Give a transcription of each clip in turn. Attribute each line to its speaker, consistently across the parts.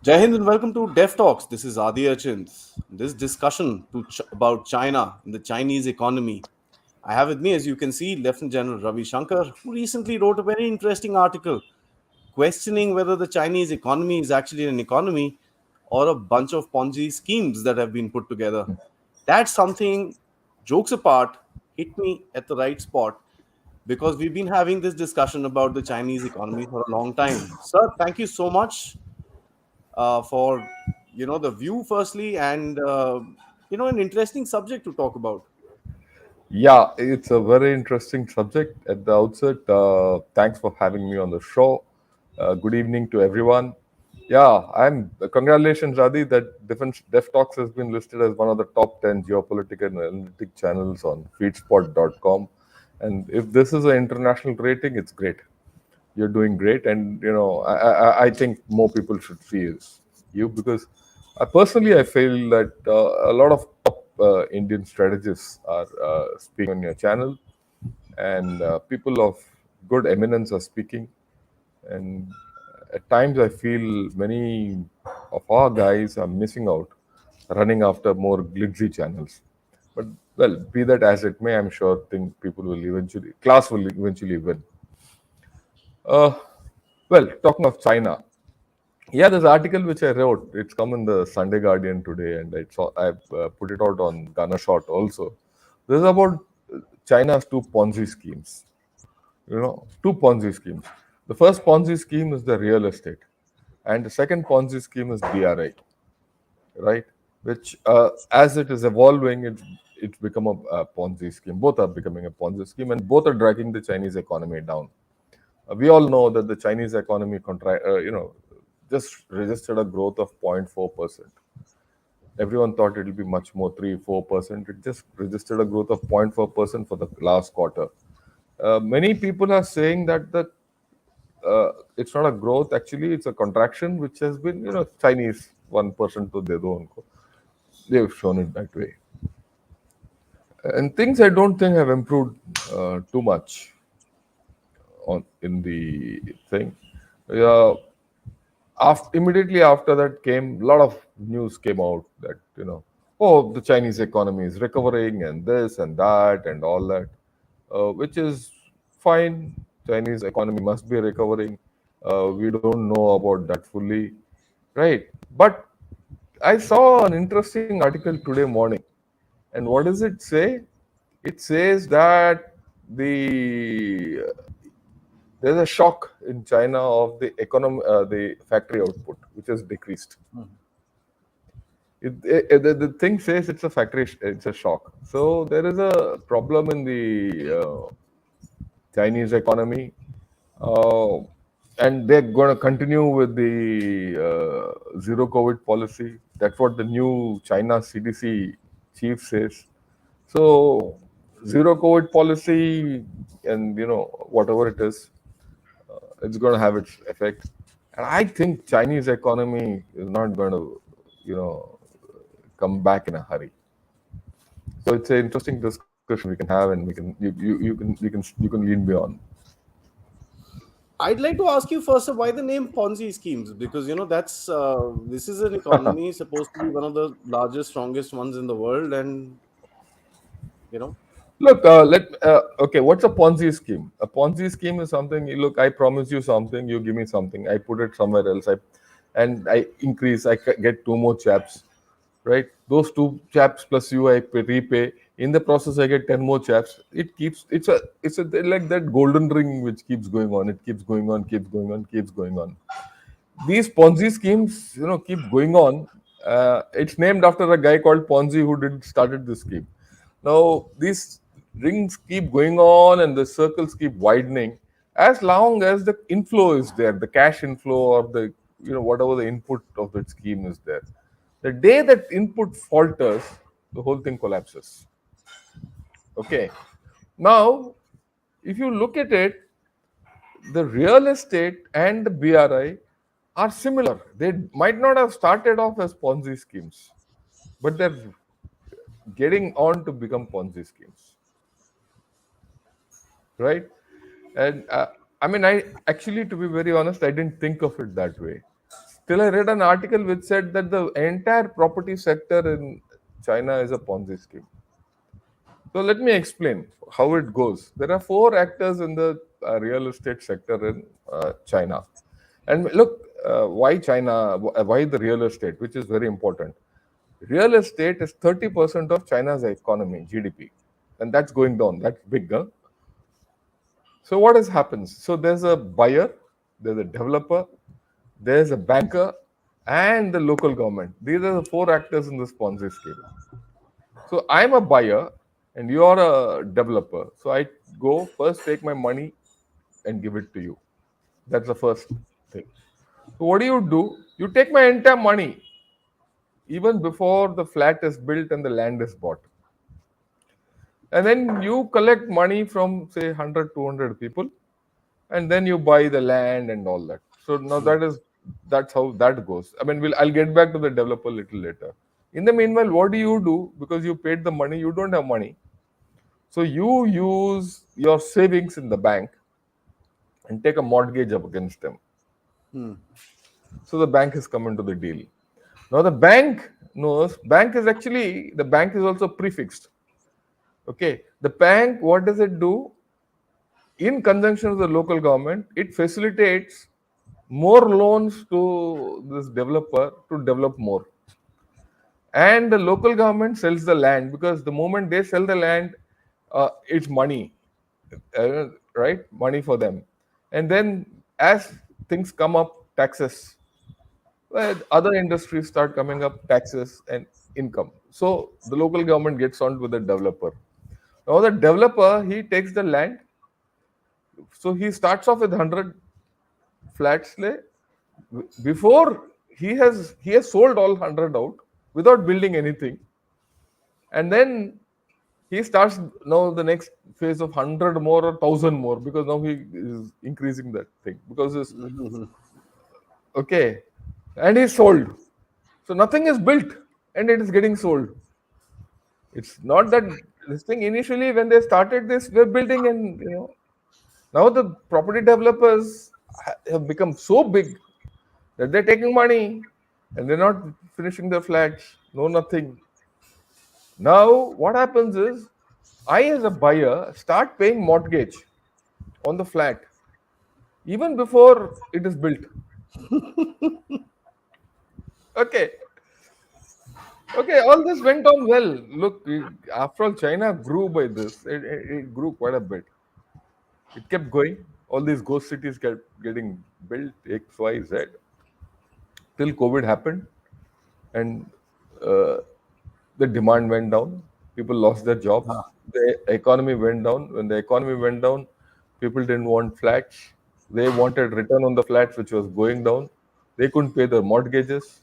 Speaker 1: Jai Hind and welcome to Dev Talks. This is Adi Achint. This discussion about China and the Chinese economy. I have with me, as you can see, Lieutenant General Ravi Shankar, who recently wrote a very interesting article questioning whether the Chinese economy is actually an economy or a bunch of Ponzi schemes that have been put together. That's something, jokes apart, hit me at the right spot because we've been having this discussion about the Chinese economy for a long time. Sir, thank you so much for the view firstly, and an interesting subject to talk about.
Speaker 2: Yeah, it's a very interesting subject at the outset. Thanks for having me on the show. Good evening to everyone. Yeah, I'm congratulations, Adi, that Defense Def Talks has been listed as one of the top 10 geopolitical and analytic channels on feedspot.com. And if this is an international rating, it's great. You're doing great, and I think more people should see you because personally I feel that a lot of top Indian strategists are speaking on your channel, and people of good eminence are speaking. And at times I feel many of our guys are missing out, running after more glitzy channels. But well, be that as it may, I'm sure think people will eventually class will eventually win. uh, well, talking of China, yeah, this article which I wrote, it's come in the Sunday Guardian today, and I've put it out on Gunner Shot also. This is about China's two Ponzi schemes. Two Ponzi schemes. The first Ponzi scheme is the real estate, and the second Ponzi scheme is BRI, right? Which, as it is evolving, it's become a Ponzi scheme. Both are becoming a Ponzi scheme, and both are dragging the Chinese economy down. We all know that the Chinese economy just registered a growth of 0.4%. Everyone thought it will be much more, 3 4%. It just registered a growth of 0.4% for the last quarter. Many people are saying that it's not a growth, actually it's a contraction, which has been, Chinese 1% to their own. They've shown it that way. And things I don't think have improved too much on in the thing. Yeah, immediately after that came a lot of news came out that, oh, the Chinese economy is recovering and this and that and all that, which is fine. Chinese economy must be recovering. We don't know about that fully, right? But I saw an interesting article today morning, and what does it say? It says that there's a shock in China of the factory output, which has decreased. The thing says it's a shock. So there is a problem in the Chinese economy, uh, and they're going to continue with the zero COVID policy. That's what the new China CDC chief says. So zero COVID policy, and whatever it is, it's going to have its effect. And I think Chinese economy is not going to, come back in a hurry. So it's an interesting discussion we can have, and you can lead me on.
Speaker 1: I'd like to ask you first, why the name Ponzi schemes, because that's this is an economy supposed to be one of the largest, strongest ones in the world, and you know
Speaker 2: Look, okay, what's a Ponzi scheme? A Ponzi scheme is something. Look, I promise you something, you give me something, I put it somewhere else, and I increase. Get two more chaps, right? Those two chaps plus you, repay. In the process, I get 10 more chaps. It keeps. It's a like that golden ring which keeps going on. It keeps going on, keeps going on, keeps going on. These Ponzi schemes, keep going on. It's named after a guy called Ponzi who did started this scheme. Now these rings keep going on and the circles keep widening as long as the inflow is there, the cash inflow or the whatever the input of the scheme is there. The day that input falters, the whole thing collapses. Okay. Now, if you look at it, the real estate and the BRI are similar. They might not have started off as Ponzi schemes, but they're getting on to become Ponzi schemes, right? And I mean, I actually, to be very honest, I didn't think of it that way. Till I read an article which said that the entire property sector in China is a Ponzi scheme. So let me explain how it goes. There are four actors in the real estate sector in China. And look, why China? Why the real estate, which is very important. Real estate is 30% of China's economy, GDP, and that's going down. That's big, huh? So what has happens? So there's a buyer, there's a developer, there's a banker, and the local government. These are the four actors in this Ponzi scheme. So I'm a buyer and you are a developer. So I go first, take my money and give it to you. That's the first thing. So what do? You take my entire money even before the flat is built and the land is bought. And then you collect money from say 100, 200 people, and then you buy the land and all that. So now that's how that goes. I mean, I'll get back to the developer a little later. In the meanwhile, what do? Because you paid the money, you don't have money. So you use your savings in the bank and take a mortgage up against them. So the bank has come into the deal. Now the bank knows, the bank is also prefixed. Okay, the bank, what does it do? In conjunction with the local government, it facilitates more loans to this developer to develop more. And the local government sells the land, because the moment they sell the land, it's money, right? Money for them. And then as things come up, taxes, other industries start coming up, taxes and income. So the local government gets on with the developer. Now the developer, he takes the land. So he starts off with 100 flats. Before he has sold all 100 out without building anything. And then he starts now the next phase of 100 more or 1,000 more, because now he is increasing that thing, because it's okay, and he's sold. So nothing is built and it is getting sold. It's not that this thing initially when they started this, they're building, and now the property developers have become so big that they're taking money and they're not finishing their flats, no nothing. Now what happens is, I as a buyer start paying mortgage on the flat even before it is built. Okay. Okay, all this went on well. Look, after all, China grew by this. It grew quite a bit. It kept going. All these ghost cities kept getting built, X, Y, Z. Till COVID happened, and the demand went down. People lost their jobs. The economy went down. When the economy went down, people didn't want flats. They wanted return on the flats, which was going down. They couldn't pay their mortgages.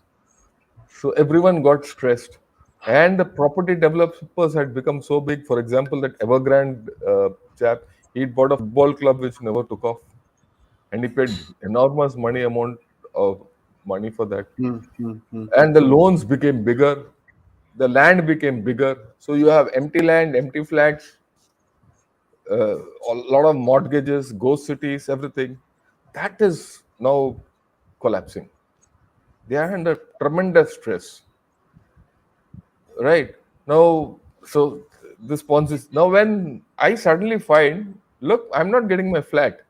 Speaker 2: So everyone got stressed. And the property developers had become so big. For example, that Evergrande chap, he bought a football club which never took off. And he paid enormous amount of money for that. And the loans became bigger. The land became bigger. So you have empty land, empty flats, a lot of mortgages, ghost cities, everything. That is now collapsing. They are under tremendous stress. Right. Now, so this Ponzi. Now, when I suddenly find, look, I'm not getting my flat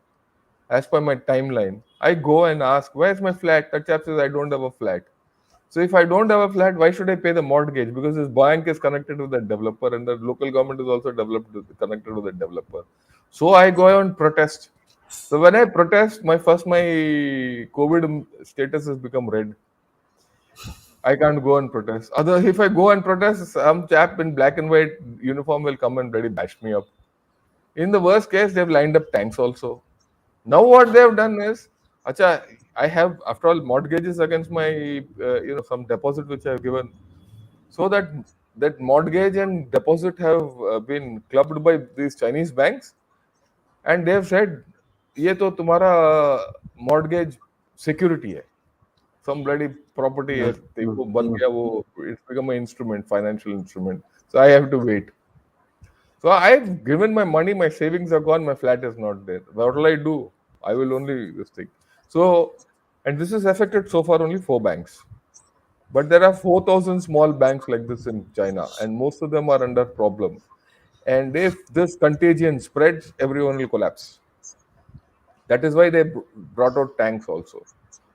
Speaker 2: as per my timeline. I go and ask, where's my flat? That chap says, I don't have a flat. So if I don't have a flat, why should I pay the mortgage? Because this bank is connected with the developer, and the local government is also connected with the developer. So I go and protest. So when I protest, my COVID status has become red. I can't go and protest. If I go and protest, some chap in black and white uniform will come and ready bash me up. In the worst case, they've lined up tanks also. Now what they've done is, acha, I have, after all, mortgages against my, some deposit which I've given. So that mortgage and deposit have been clubbed by these Chinese banks, and they've said, ये तो तुम्हारा mortgage security है. Some bloody property है, वो बन गया, वो it's become an instrument, financial instrument. So I have to wait. So I've given my money, my savings are gone, my flat is not there. What will I do? I will only this thing. So And this has affected so far only 4 banks. But there are 4,000 small banks like this in China, and most of them are under problem. And if this contagion spreads, everyone will collapse. That is why they brought out tanks also.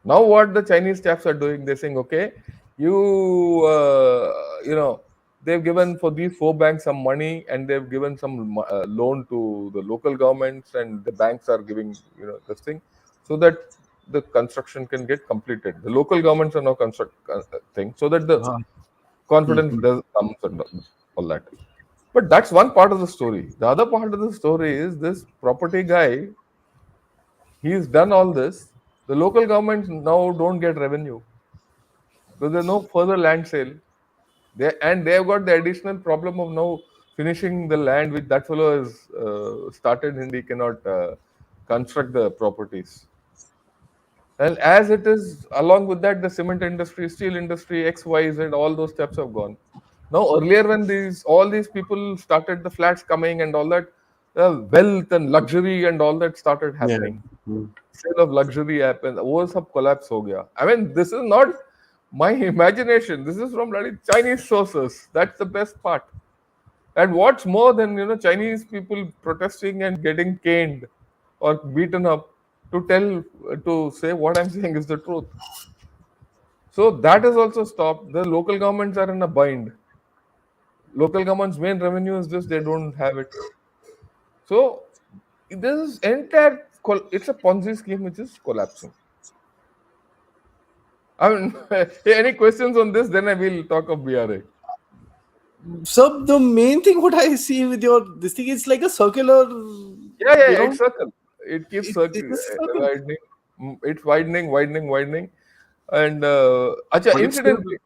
Speaker 2: Now, what the Chinese chaps are doing, they're saying, okay, you know, they've given for these 4 banks some money, and they've given some loan to the local governments, and the banks are giving, this thing, so that the construction can get completed. The local governments are now construct thing, so that the confidence
Speaker 1: Mhm.
Speaker 2: does comes and all that. But that's one part of the story. The other part of the story is this property guy. He's done all this. The local governments now don't get revenue because there's no further land sale. They've got the additional problem of now finishing the land which that fellow has started, and he cannot construct the properties. And as it is, along with that, the cement industry, steel industry, X, Y, Z, all those steps have gone. Now, earlier when all these people started the flats coming and all that, wealth and luxury and all that started
Speaker 1: Yeah.
Speaker 2: happening.
Speaker 1: Mm.
Speaker 2: Sale of luxury happened. वो सब collapse हो गया. I mean, this is not my imagination. This is from bloody Chinese sources. That's the best part. And what's more than Chinese people protesting and getting caned or beaten up to say what I'm saying is the truth. So that is also stopped. The local governments are in a bind. Local government's main revenue is this, they don't have it. So this entire it's a Ponzi scheme which is collapsing. I mean, any questions on this? Then I will talk of BRA.
Speaker 1: So the main thing what I see with your this thing is like a circular,
Speaker 2: Yeah, it's circle. It keeps
Speaker 1: it is circle,
Speaker 2: widening. It's widening, and acha,
Speaker 1: but it's still.
Speaker 2: incidentally,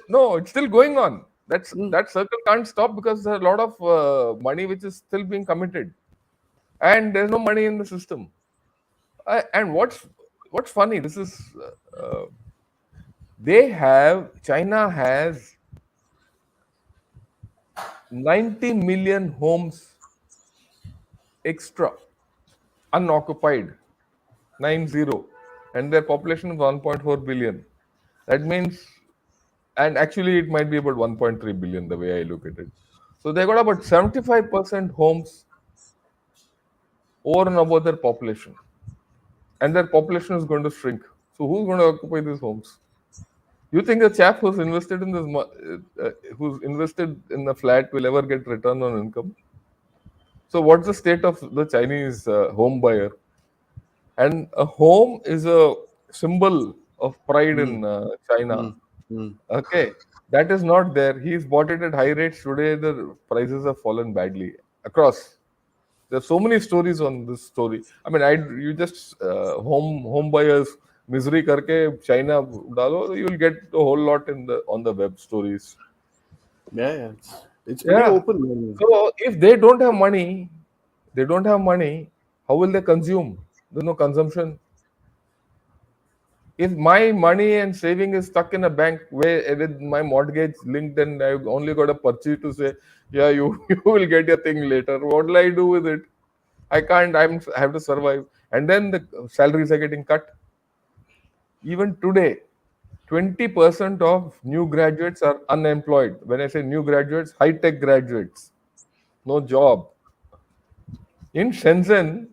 Speaker 2: no, it's still going on.
Speaker 1: Mm.
Speaker 2: That circle can't stop because there's a lot of money which is still being committed, and there's no money in the system. And what's funny? This is China has 90 million homes extra unoccupied, 90, and their population is 1.4 billion. That means, and actually it might be about 1.3 billion the way I look at it. So they got about 75% homes over and above their population, and their population is going to shrink. So who's going to occupy these homes? You think a chap who's invested in who's invested in a flat will ever get return on income? So what's the state of the Chinese home buyer? And a home is a symbol of pride
Speaker 1: Mm.
Speaker 2: in China.
Speaker 1: Mm. Mm.
Speaker 2: Okay, that is not there. He's bought it at high rates. Today, the prices have fallen badly across. There are so many stories on this story. I mean, you just home buyers misery karke China dalo, you will get a whole lot in the on the web stories.
Speaker 1: Yeah, yeah, it's pretty
Speaker 2: Yeah.
Speaker 1: open. Man.
Speaker 2: So if they don't have money, how will they consume? There's no consumption. If my money and saving is stuck in a bank where with my mortgage linked, and I've only got a purchase to say, yeah, you you will get your thing later. What will I do with it? I can't. I have to survive, and then the salaries are getting cut. Even today, 20% of new graduates are unemployed. When I say new graduates, high tech graduates, no job. In Shenzhen,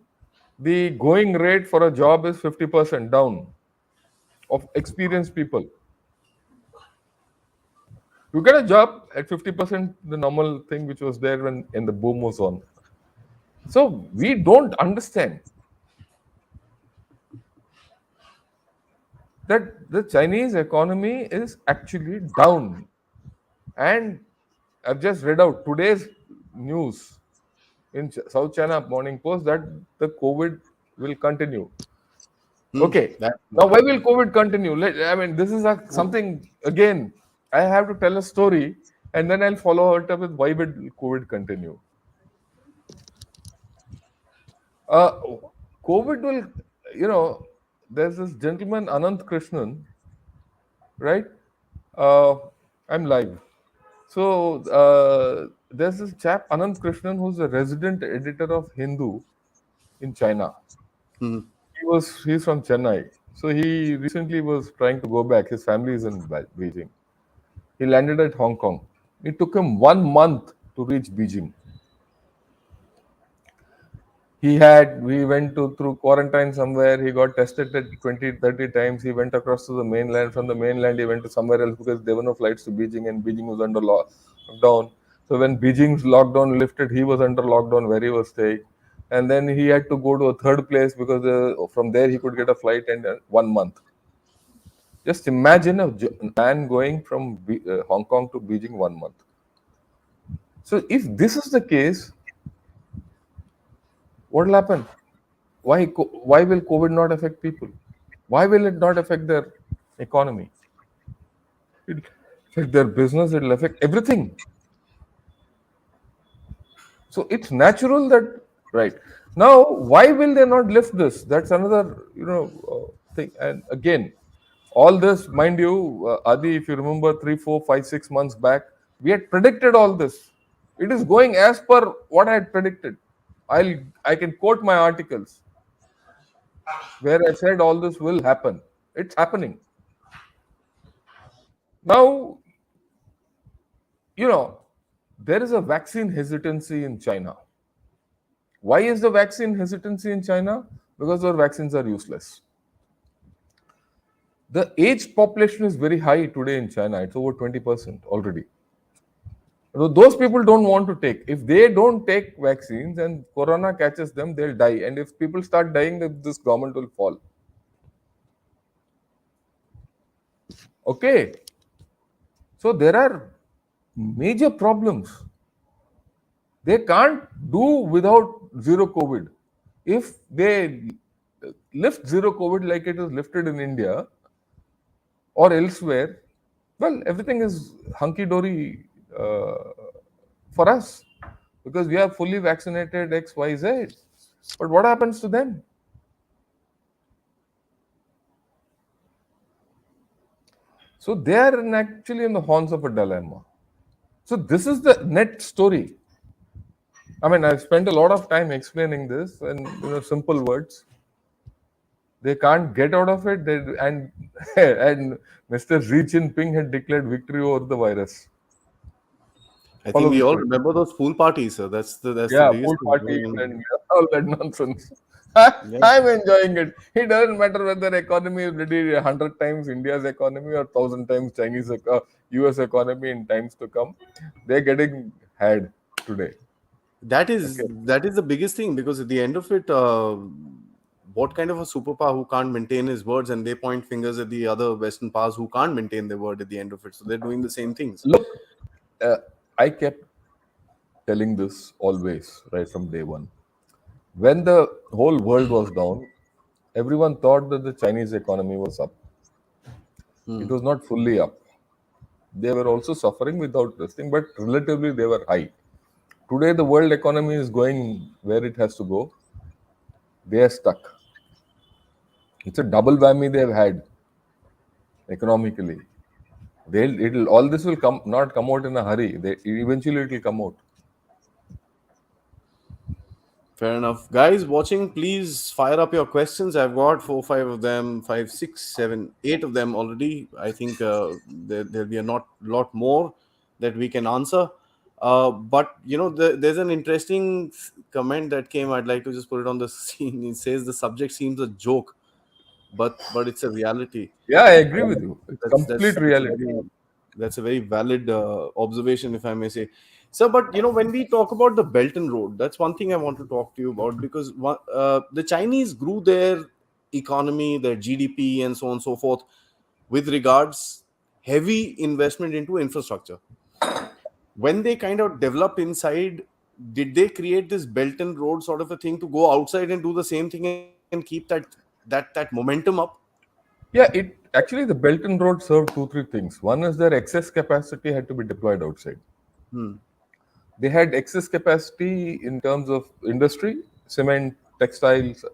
Speaker 2: the going rate for a job is 50% down of experienced people. You get a job at 50%, the normal thing which was there when the boom was on. So we don't understand that the Chinese economy is actually down. And I've just read out today's news in South China Morning Post that the COVID will continue.
Speaker 1: Mm.
Speaker 2: Okay.
Speaker 1: That.
Speaker 2: Now, why will COVID continue? I mean, this is something, again, I have to tell a story, and then I'll follow it up with why will COVID continue. Uh, COVID will, there's this gentleman, Anant Krishnan, right? Uh, I'm live. So there's this chap, Anant Krishnan, who's a resident editor of Hindu in China.
Speaker 1: Mm.
Speaker 2: He's from Chennai. So he recently was trying to go back. His family is in Beijing. He landed at Hong Kong. It took him 1 month to reach Beijing. We went to through quarantine somewhere. He got tested at 20, 30 times. He went across to the mainland. From the mainland, he went to somewhere else because there were no flights to Beijing, and Beijing was under lockdown. So when Beijing's lockdown lifted, he was under lockdown where he was staying. And then he had to go to a third place because from there he could get a flight in 1 month. Just imagine a man going from Hong Kong to Beijing 1 month. So if this is the case, what will happen? Why will COVID not affect people? Why will it not affect their economy? It will affect their business. It will affect everything. So it's natural that right now. Why will they not lift this? That's another thing. And again, all this, mind you, Adi, if you remember 3, 4, 5, 6 months back, we had predicted all this. It is going as per what I had predicted. I can quote my articles where I said all this will happen. It's happening. Now, there is a vaccine hesitancy in China. Why is the vaccine hesitancy in China? Because our vaccines are useless. The age population is very high today in China. It's over 20% already. So those people don't want to take. If they don't take vaccines and corona catches them, they'll die. And if people start dying, this government will fall. Okay. So there are major problems. They can't do without zero COVID. If they lift zero COVID like it is lifted in India or elsewhere, well, everything is hunky-dory for us because we are fully vaccinated X, Y, Z. But what happens to them? So they are actually in the horns of a dilemma. So this is the net story. I mean, I've spent a lot of time explaining this in simple words. They can't get out of it, and Mr. Xi Jinping had declared victory over the virus.
Speaker 1: I
Speaker 2: Follow
Speaker 1: think we
Speaker 2: the
Speaker 1: all
Speaker 2: story.
Speaker 1: remember those pool parties, sir. That's the
Speaker 2: Pool
Speaker 1: biggest thing. I
Speaker 2: parties
Speaker 1: mean,
Speaker 2: and all that nonsense.
Speaker 1: yeah.
Speaker 2: I'm enjoying it. It doesn't matter whether economy is ready 100 times India's economy or 1,000 times Chinese US economy in times to come. They're getting had today.
Speaker 1: That is
Speaker 2: Okay.
Speaker 1: that is the biggest thing, because at the end of it, what kind of a superpower who can't maintain his words, and they point fingers at the other Western powers who can't maintain their word at the end of it. So they're doing the same things.
Speaker 2: Look, I kept telling this always, right from day one. When the whole world was down, everyone thought that the Chinese economy was up. It was not fully up. They were also suffering without this thing, but relatively they were high. Today, the world economy is going where it has to go. They are stuck. It's a double whammy they've had economically. All this will not come out in a hurry. Eventually it will come out.
Speaker 1: Fair enough. Guys watching, please fire up your questions. I've got 4, 5 of them, 5, 6, 7, 8 of them already. I think there'll be a lot more that we can answer. But there's an interesting comment that came. I'd like to just put it on the scene. It says the subject seems a joke, but it's a reality.
Speaker 2: Yeah, I agree with you. It's
Speaker 1: That's
Speaker 2: complete reality.
Speaker 1: that's a very valid observation, if I may say. So, but when we talk about the Belt and Road, that's one thing I want to talk to you about, because the Chinese grew their economy, their GDP, and so on and so forth, with regards heavy investment into infrastructure. When they kind of developed inside, did they create this Belt and Road sort of a thing to go outside and do the same thing and keep that momentum up?
Speaker 2: Yeah, it actually the Belt and Road served two, three things. One is their excess capacity had to be deployed outside. They had excess capacity in terms of industry, cement, textiles,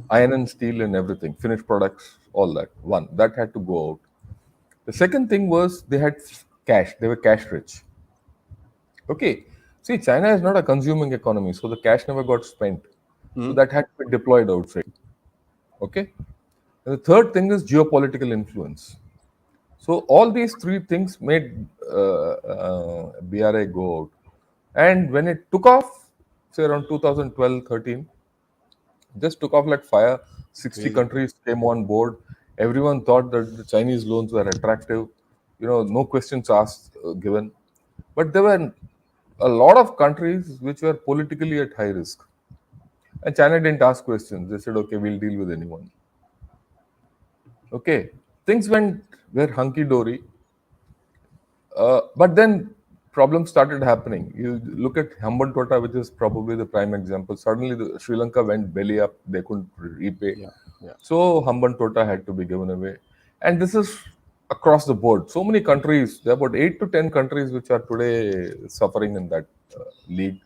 Speaker 2: iron and steel and everything, finished products, all that. One, that had to go out. The second thing was they had cash. They were cash rich. Okay. See, China is not a consuming economy, so the cash never got spent. So that had to be deployed outside. Okay. And the third thing is geopolitical influence. So all these three things made BRI go out. And when it took off, say around 2012, 13, just took off like fire. 60
Speaker 1: Crazy.
Speaker 2: countries came on board. Everyone thought that the Chinese loans were attractive. No questions asked given. But there were a lot of countries which were politically at high risk. And China didn't ask questions. They said, okay, we'll deal with anyone. Okay. Things were hunky dory. But then problems started happening. You look at Hambantota, which is probably the prime example. Suddenly, Sri Lanka went belly up. They couldn't repay.
Speaker 1: Yeah. Yeah.
Speaker 2: So Hambantota had to be given away. And this is across the board. So many countries, there are about 8 to 10 countries which are today suffering in that league.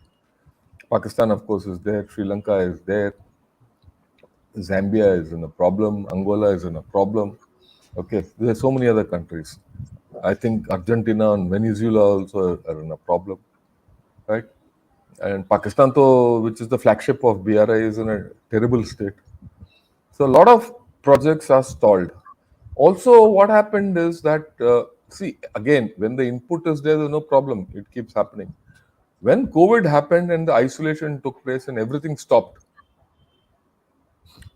Speaker 2: Pakistan, of course, is there. Sri Lanka is there. Zambia is in a problem. Angola is in a problem. Okay, there are so many other countries. I think Argentina and Venezuela also are in a problem, right? And Pakistan, though, which is the flagship of BRI, is in a terrible state. So a lot of projects are stalled. Also, what happened is that, see, again, when the input is there, there's no problem. It keeps happening. When COVID happened and the isolation took place and everything stopped,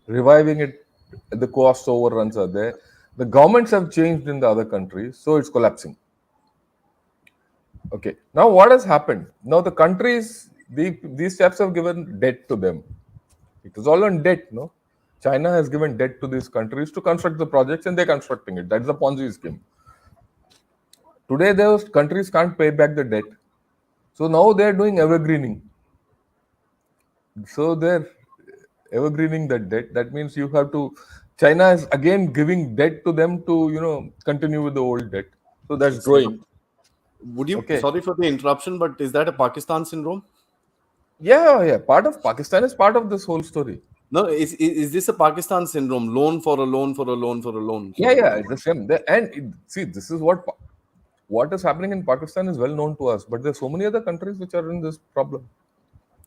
Speaker 2: reviving it, the cost overruns are there. The governments have changed in the other countries, so it's collapsing. Okay. Now, what has happened? Now, the countries, these steps have given debt to them. It is all on debt, no? China has given debt to these countries to construct the projects and they're constructing it. That's the Ponzi scheme. Today, those countries can't pay back the debt. So now they're doing evergreening. So they're evergreening that debt. That means you have to, China is again giving debt to them to, continue with the old debt. So that's
Speaker 1: It's like
Speaker 2: growing.
Speaker 1: would you?
Speaker 2: Okay.
Speaker 1: Sorry for the interruption, but is that a Pakistan syndrome?
Speaker 2: Yeah. Part of Pakistan is part of this whole story.
Speaker 1: No, is this a Pakistan syndrome? Loan for a loan for a loan for a loan.
Speaker 2: Yeah, it's the same. See, this is what is happening in Pakistan is well known to us, but there's so many other countries which are in this problem.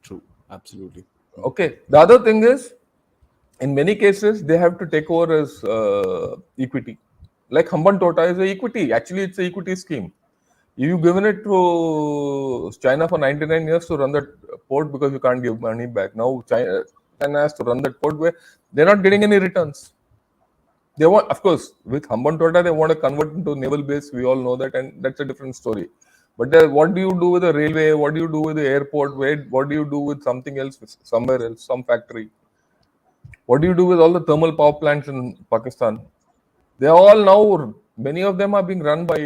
Speaker 1: True, absolutely.
Speaker 2: Okay. The other thing is, in many cases, they have to take over as equity. Like Hambantota is a equity. Actually, it's a equity scheme. You've given it to China for 99 years to run that port because you can't give money back. Now China has to run that port where they're not getting any returns. They want, of course, with Hambantota, they want to convert into naval base. We all know that, and that's a different story. But what do you do with the railway? What do you do with the airport? What do you do with something else, somewhere else, some factory? What do you do with all the thermal power plants in Pakistan? They are all now, many of them are being run by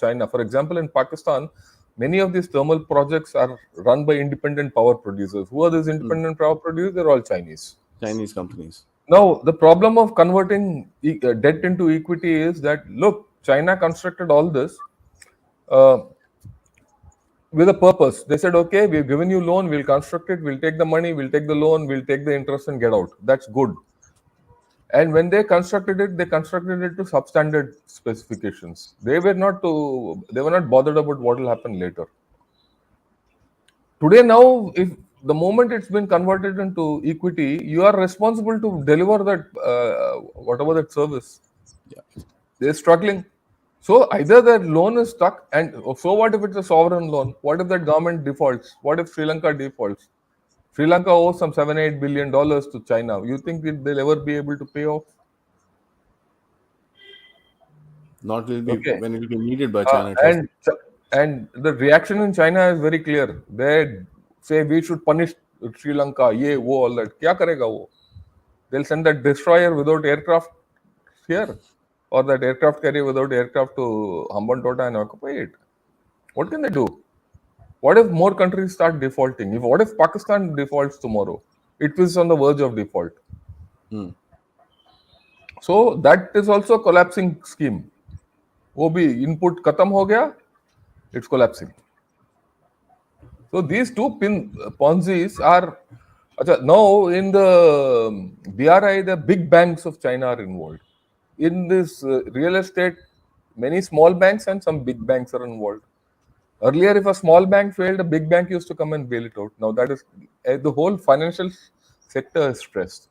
Speaker 2: China. For example, in Pakistan, many of these thermal projects are run by independent power producers. Who are these independent power producers? They're all Chinese.
Speaker 1: Chinese companies.
Speaker 2: Now, the problem of converting debt into equity is that, look, China constructed all this with a purpose. They said, okay, we've given you loan, we'll construct it, we'll take the money, we'll take the loan, we'll take the interest and get out. That's good. And when they constructed it to substandard specifications. They were not bothered about what will happen later. Today, now, if the moment it's been converted into equity, you are responsible to deliver that whatever that service.
Speaker 1: Yeah.
Speaker 2: They're struggling. So either that loan is stuck, and so what if it's a sovereign loan? What if that government defaults? What if Sri Lanka defaults? Sri Lanka owes some $7-8 billion to China. You think they'll ever be able to pay off?
Speaker 1: Not will be
Speaker 2: Okay.
Speaker 1: when it will be needed by China.
Speaker 2: And the reaction in China is very clear. They say we should punish Sri Lanka. Ye, wo, all that. Kya karega wo? They'll send that destroyer without aircraft here, or that aircraft carrier without aircraft to Hambantota and occupy it. What can they do? What if more countries start defaulting? What if Pakistan defaults tomorrow? It is on the verge of default. So that is also a collapsing scheme. वो भी input खत्म हो गया, it's collapsing. So these two Ponzi's are now in the BRI, the big banks of China are involved. In this real estate, many small banks and some big banks are involved. Earlier, if a small bank failed, a big bank used to come and bail it out. Now that is the whole financial sector is stressed.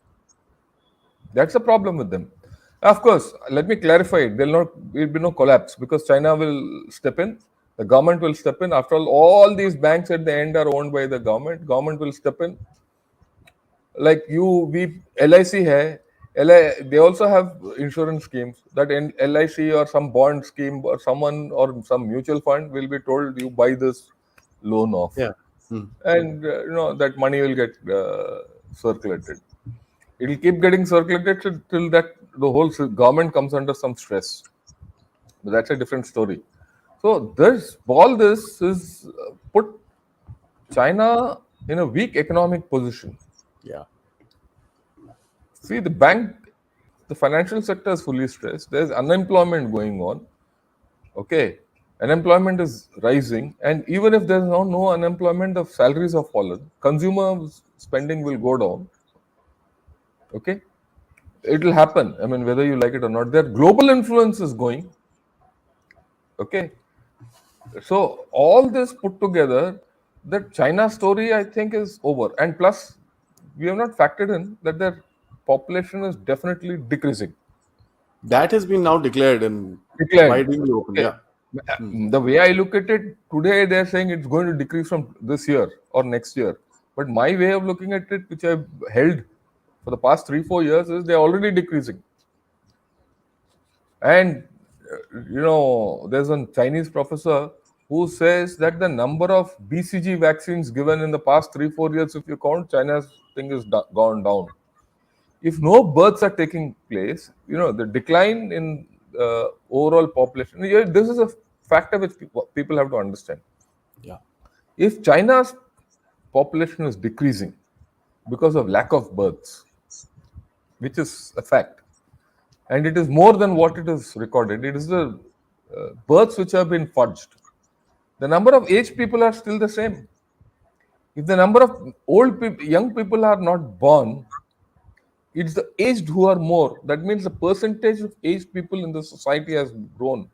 Speaker 2: That's the problem with them. Of course, let me clarify it. Will be no collapse because China will step in. The government will step in. After all these banks at the end are owned by the government. Government will step in. Like LIC hai. They also have insurance schemes that in LIC or some bond scheme or someone or some mutual fund will be told you buy this loan off,
Speaker 1: Yeah. Hmm.
Speaker 2: and that money will get circulated. It will keep getting circulated till that the whole government comes under some stress. But that's a different story. So all this is put China in a weak economic position.
Speaker 1: Yeah.
Speaker 2: See, the financial sector is fully stressed. There's unemployment going on. Okay, unemployment is rising, and even if there's no unemployment, the salaries have fallen. Consumer spending will go down. Okay, it will happen. I mean, whether you like it or not, their global influence is going. Okay, so all this put together, the China story I think is over. And plus, we have not factored in that their population is definitely decreasing.
Speaker 1: That has been now declared and
Speaker 2: Declined.
Speaker 1: widely open.
Speaker 2: Okay.
Speaker 1: Yeah. Hmm.
Speaker 2: The way I look at it today, they're saying it's going to decrease from this year or next year. But my way of looking at it, which I've held for the past 3-4 years, is they're already decreasing. And there's a Chinese professor who says that the number of BCG vaccines given in the past 3-4 years, if you count, China's thing is gone down. If no births are taking place, the decline in overall population. Yeah, this is a factor which people have to understand.
Speaker 1: Yeah.
Speaker 2: If China's population is decreasing because of lack of births, which is a fact, and it is more than what it is recorded. It is the births which have been fudged. The number of aged people are still the same. If the number of young people are not born, it's the aged who are more. That means the percentage of aged people in the society has grown.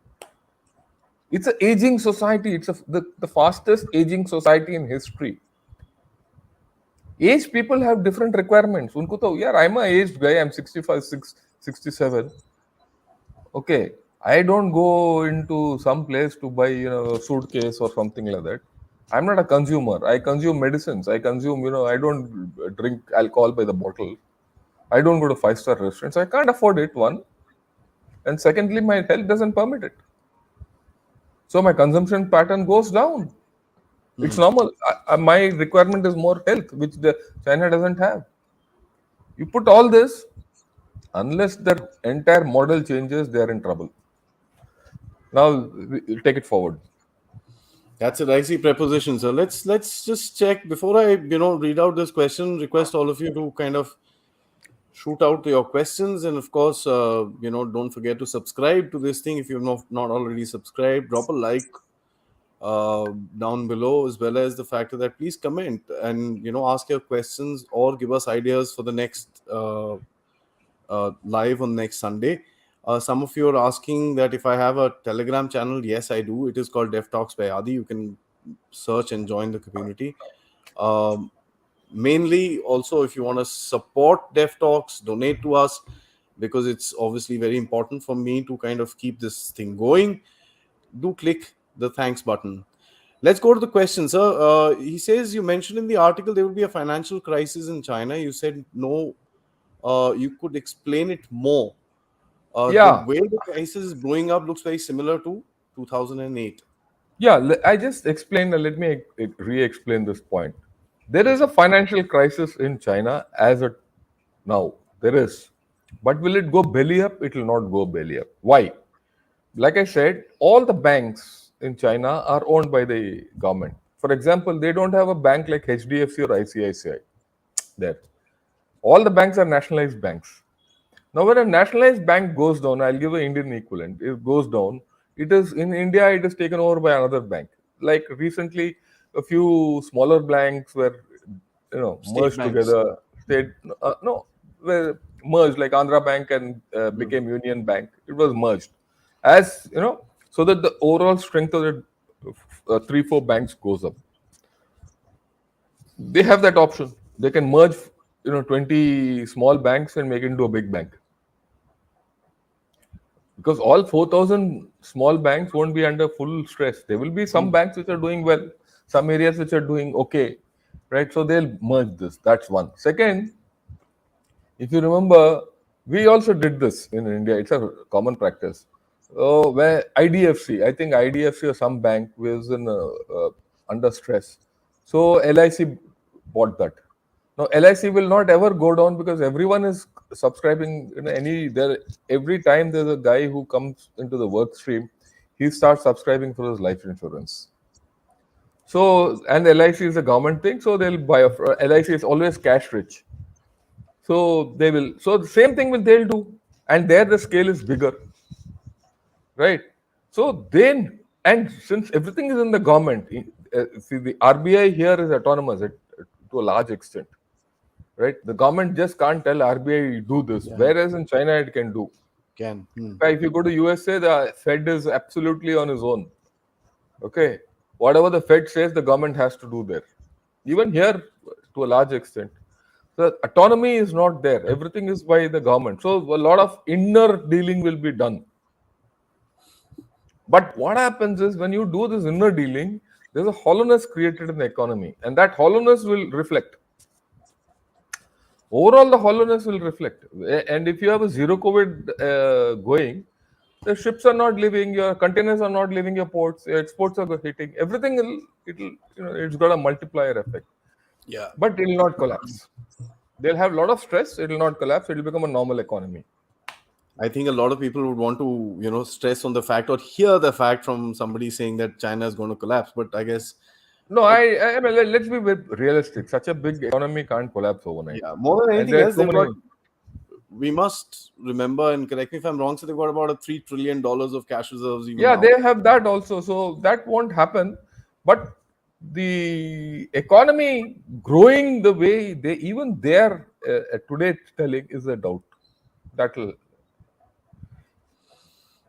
Speaker 2: It's an aging society. It's the fastest aging society in history. Aged people have different requirements. Unko to, yeah, I'm an aged guy. I'm 65, 67. Okay, I don't go into some place to buy a suitcase or something like that. I'm not a consumer. I consume medicines. I consume, I don't drink alcohol by the bottle. I don't go to 5-star restaurants. I can't afford it, one. And secondly, my health doesn't permit it. So my consumption pattern goes down. It's normal. My requirement is more health, which the China doesn't have. You put all this, unless their entire model changes, they are in trouble. Now, we'll take it forward.
Speaker 1: That's a dicey preposition. So let's just check before I read out this question. Request all of you to kind of shoot out your questions, and of course, don't forget to subscribe to this thing if you've not already subscribed. Drop a like down below, as well as the factor that please comment and ask your questions or give us ideas for the next live on next Sunday. Some of you are asking that if I have a Telegram channel. Yes, I do. It is called Dev Talks by Adi. You can search and join the community. Mainly, also, if you want to support Dev Talks, donate to us, because it's obviously very important for me to kind of keep this thing going. Do click the thanks button. Let's go to the question, sir. He says, you mentioned in the article there will be a financial crisis in China. You said no. You could explain it more.
Speaker 2: Yeah.
Speaker 1: The way the crisis is blowing up looks very similar to 2008.
Speaker 2: Yeah, I just explained. Let me re-explain this point. There is a financial crisis in China as of now. There is. But will it go belly up? It will not go belly up. Why? Like I said, all the banks in China are owned by the government. For example, they don't have a bank like HDFC or ICICI there. All the banks are nationalized banks. Now, when a nationalized bank goes down, I'll give an Indian equivalent. It goes down. It is in India. It is taken over by another bank. Like recently, a few smaller banks were, merged
Speaker 1: banks.
Speaker 2: together. Were merged, like Andhra Bank and became Union Bank. It was merged, as so that the overall strength of the 3-4 banks goes up. They have that option. They can merge 20 small banks and make it into a big bank. Because all 4,000 small banks won't be under full stress. There will be some banks which are doing well, some areas which are doing okay, right? So they'll merge this. That's one. Second, if you remember, we also did this in India. It's a common practice. Where IDFC, I think IDFC or some bank was under stress. So LIC bought that. Now LIC will not ever go down because everyone is subscribing. Every time there's a guy who comes into the work stream, he starts subscribing for his life insurance. So, and LIC is a government thing, so they'll buy. LIC is always cash rich. So they will. So the same thing they'll do, and there the scale is bigger, right? So then, and since everything is in the government, see the RBI here is autonomous to a large extent, right? The government just can't tell RBI do this, whereas in China it can do. If you go to USA, the Fed is absolutely on his own. Okay, whatever the Fed says, the government has to do there. Even here, to a large extent. The autonomy is not there. Everything is by the government. So a lot of inner dealing will be done. But what happens is when you do this inner dealing, there's a hollowness created in the economy, and that hollowness will reflect. Overall, the hollowness will reflect. And if you have a zero COVID going, the ships are not leaving, your containers are not leaving your ports, your exports are hitting. Everything it's got a multiplier effect.
Speaker 1: Yeah.
Speaker 2: But it will not collapse. They'll have a lot of stress. It will not collapse. It will become a normal economy.
Speaker 1: I think a lot of people would want to, stress on the fact or hear the fact from somebody saying that China is going to collapse. But I guess.
Speaker 2: No, I mean, let's be realistic. Such a big economy can't collapse overnight.
Speaker 1: Yeah, more than anything else, we must remember, and correct me if I'm wrong, so they've got about $3 trillion of cash reserves. Even now.
Speaker 2: They have that also. So that won't happen. But the economy growing the way they're today telling is a doubt.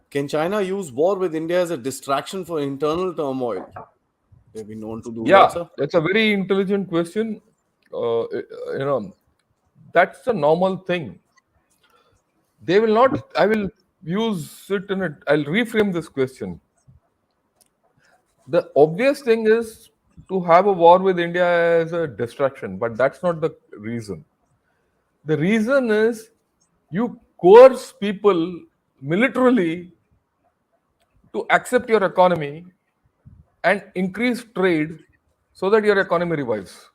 Speaker 1: Can China use war with India as a distraction for internal turmoil? They've been known to do
Speaker 2: that,
Speaker 1: sir.
Speaker 2: That's a very intelligent question. That's a normal thing. They will not. I will use it in it. I'll reframe this question. The obvious thing is to have a war with India as a distraction, but that's not the reason. The reason is you coerce people militarily to accept your economy and increase trade so that your economy revives.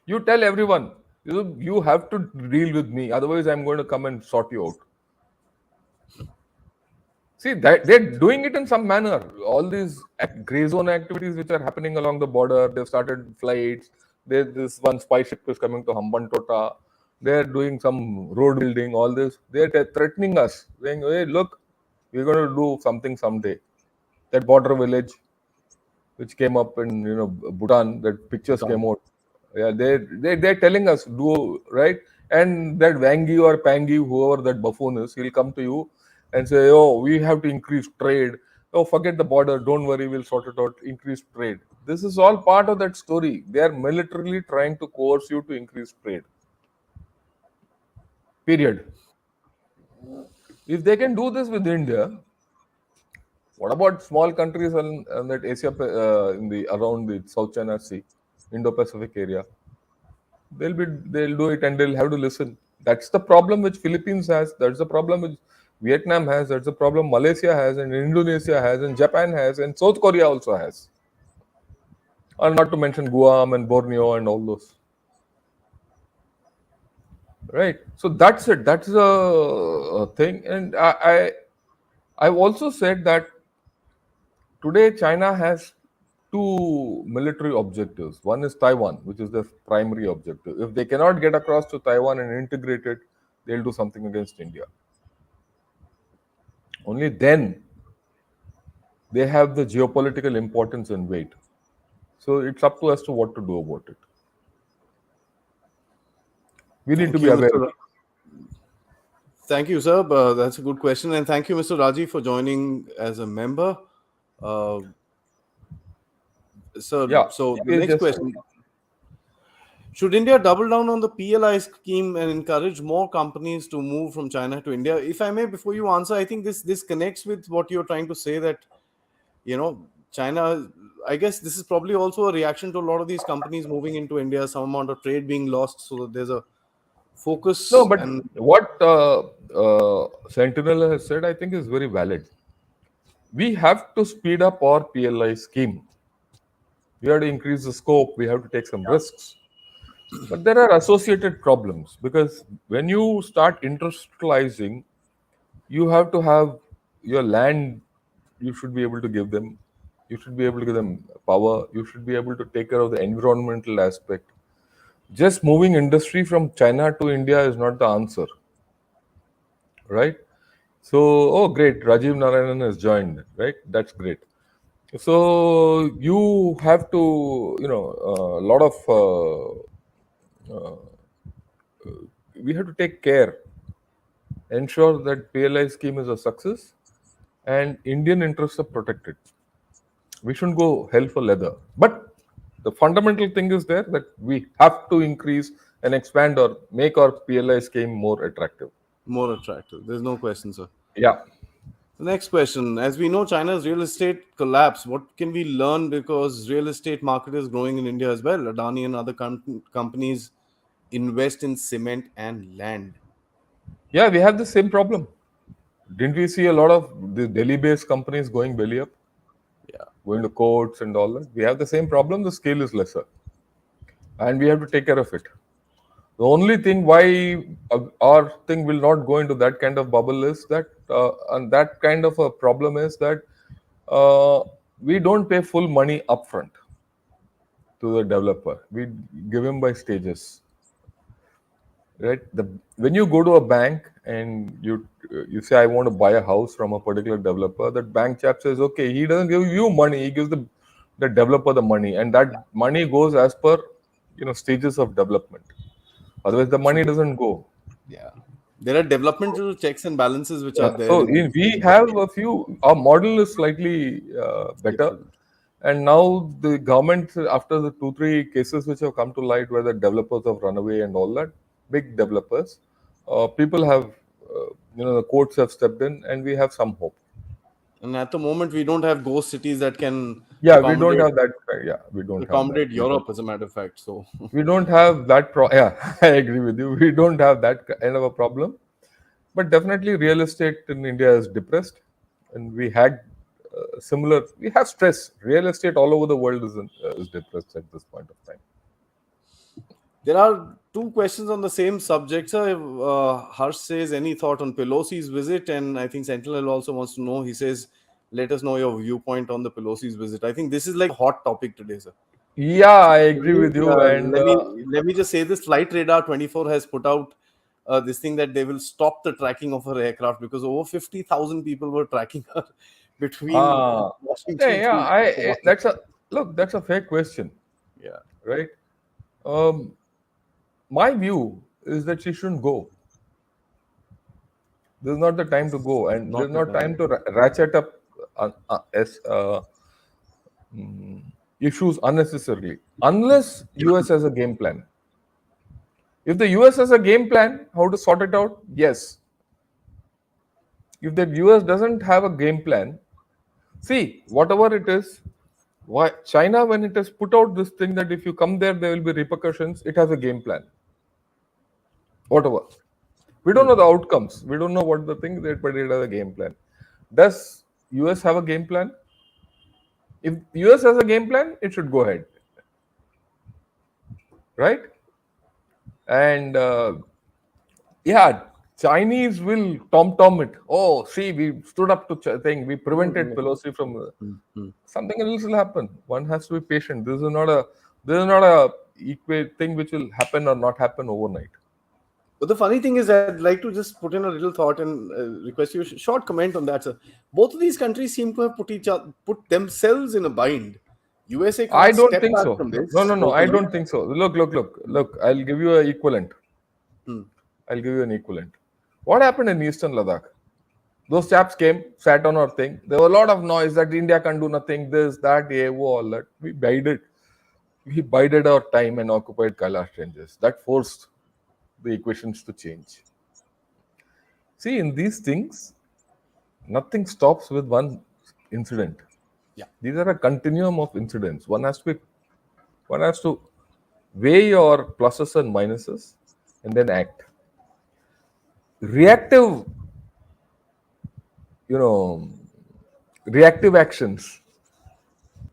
Speaker 2: You tell everyone, you have to deal with me, otherwise I'm going to come and sort you out. See, they're doing it in some manner. All these grey zone activities which are happening along the border, they've started flights. There's this one spy ship is coming to Hambantota. They're doing some road building, all this. They're threatening us, saying, hey, look, we're going to do something someday. That border village which came up in Bhutan, that pictures came out. Yeah, they're telling us, do right. And that Wangi or Pangi, whoever that buffoon is, he'll come to you and say, oh, we have to increase trade. Oh, forget the border. Don't worry, we'll sort it out. Increase trade. This is all part of that story. They are militarily trying to coerce you to increase trade. Period. If they can do this with India, what about small countries in that Asia, around the South China Sea, Indo-Pacific area? They'll do it and they'll have to listen. That's the problem which Philippines has. That's the problem which Vietnam has. That's the problem Malaysia has, and Indonesia has, and Japan has, and South Korea also has. And not to mention Guam and Borneo and all those. Right. So that's it. That's a thing. And I've also said that today China has two military objectives. One is Taiwan, which is their primary objective. If they cannot get across to Taiwan and integrate it, they'll do something against India. Only then they have the geopolitical importance and weight. So it's up to us to what to do about it. We need to be aware.
Speaker 1: Thank you, sir. That's a good question. And thank you, Mr. Raji, for joining as a member. Sir,
Speaker 2: Yeah.
Speaker 1: So the next question. Should India double down on the PLI scheme and encourage more companies to move from China to India? If I may, before you answer, I think this connects with what you're trying to say, that China. I guess this is probably also a reaction to a lot of these companies moving into India, some amount of trade being lost, so that there's a
Speaker 2: No,
Speaker 1: focus.
Speaker 2: but
Speaker 1: And
Speaker 2: what Sentinel has said, I think, is very valid. We have to speed up our PLI scheme. We have to increase the scope. We have to take some risks. But there are associated problems because when you start industrializing, you have to have your land. You should be able to give them. You should be able to give them power. You should be able to take care of the environmental aspect. Just moving industry from China to India is not the answer, right? So, oh, great, Rajiv Narayanan has joined, right? That's great. So you have to, a lot of we have to take care, ensure that PLI scheme is a success, and Indian interests are protected. We shouldn't go hell for leather. But the fundamental thing is there that we have to increase and expand or make our PLI scheme more attractive.
Speaker 1: more attractive. There's no question, sir.
Speaker 2: Yeah.
Speaker 1: The next question. As we know, China's real estate collapse. What can we learn, because real estate market is growing in India as well? Adani and other companies invest in cement and land.
Speaker 2: Yeah, we have the same problem. Didn't we see a lot of the Delhi-based companies going belly up,
Speaker 1: Yeah.
Speaker 2: going to courts and all that? We have the same problem. The scale is lesser, and we have to take care of it. The only thing why our thing will not go into that kind of bubble is that, and that kind of a problem is that we don't pay full money upfront to the developer. We give him by stages, right? When you go to a bank and you say I want to buy a house from a particular developer, that bank chap says, okay, he doesn't give you money, he gives the developer the money, and that money goes as per stages of development. Otherwise, the money doesn't go.
Speaker 1: Yeah. There are developmental checks and balances which are
Speaker 2: Yeah.
Speaker 1: there.
Speaker 2: So we have a few. Our model is slightly better,
Speaker 1: Different.
Speaker 2: and now the government, after the 2-3 cases which have come to light, where the developers have run away and all that, big developers, people have, the courts have stepped in, and we have some hope.
Speaker 1: And at the moment, we don't have ghost cities that can
Speaker 2: Yeah, we don't have that. Yeah, we don't have that.
Speaker 1: accommodate Europe, as a matter of fact. So
Speaker 2: We don't have that. Yeah, I agree with you. We don't have that kind of a problem. But definitely, real estate in India is depressed, and we had similar. We have stress. Real estate all over the world is depressed at this point of time.
Speaker 1: there are two questions on the same subject, sir. Harsh says, any thought on Pelosi's visit? And I think Sentinel also wants to know. He says, let us know your viewpoint on the Pelosi's visit. I think this is like a hot topic today, sir.
Speaker 2: Yeah, I agree with you. And
Speaker 1: Let me just say this: Flight Radar 24 has put out this thing that they will stop the tracking of her aircraft, because over 50,000 people were tracking her between
Speaker 2: yeah,
Speaker 1: Washington
Speaker 2: yeah,
Speaker 1: to
Speaker 2: that's a fair question,
Speaker 1: yeah.
Speaker 2: right? My view is that she shouldn't go. This is not the time to go, and
Speaker 1: Not
Speaker 2: there's
Speaker 1: the
Speaker 2: not
Speaker 1: time.
Speaker 2: time to ratchet up issues unnecessarily, unless US has a game plan. If the US has a game plan how to sort it out, yes. If the US doesn't have a game plan, see, whatever it is, why China, when it has put out this thing that if you come there, there will be repercussions, it has a game plan. Whatever. We don't know the outcomes. We don't know what the thing is, but it has a game plan. Does US have a game plan? If US has a game plan, it should go ahead. Right? And yeah, Chinese will tom it. Oh, see, we stood up to thing. We prevented Pelosi from something else will happen. One has to be patient. This is not a equate thing which will happen or not happen overnight.
Speaker 1: But the funny thing is, I'd like to just put in a little thought and request you a short comment on that, sir. Both of these countries seem to have put themselves in a bind. USA
Speaker 2: I
Speaker 1: can't
Speaker 2: don't
Speaker 1: step
Speaker 2: think
Speaker 1: back
Speaker 2: so.
Speaker 1: from this.
Speaker 2: No. I
Speaker 1: totally.
Speaker 2: don't think so. Look. I'll give you an equivalent. I'll give you an equivalent. What happened in Eastern Ladakh? Those chaps came, sat on our thing. There was a lot of noise that India can do nothing, this, that, all that. We bade it. We bided our time and occupied Kailash ranges. That forced the equations to change. See, in these things, nothing stops with one incident.
Speaker 1: Yeah.
Speaker 2: These are a continuum of incidents. One has to weigh your pluses and minuses and then act. Reactive, you know, reactive actions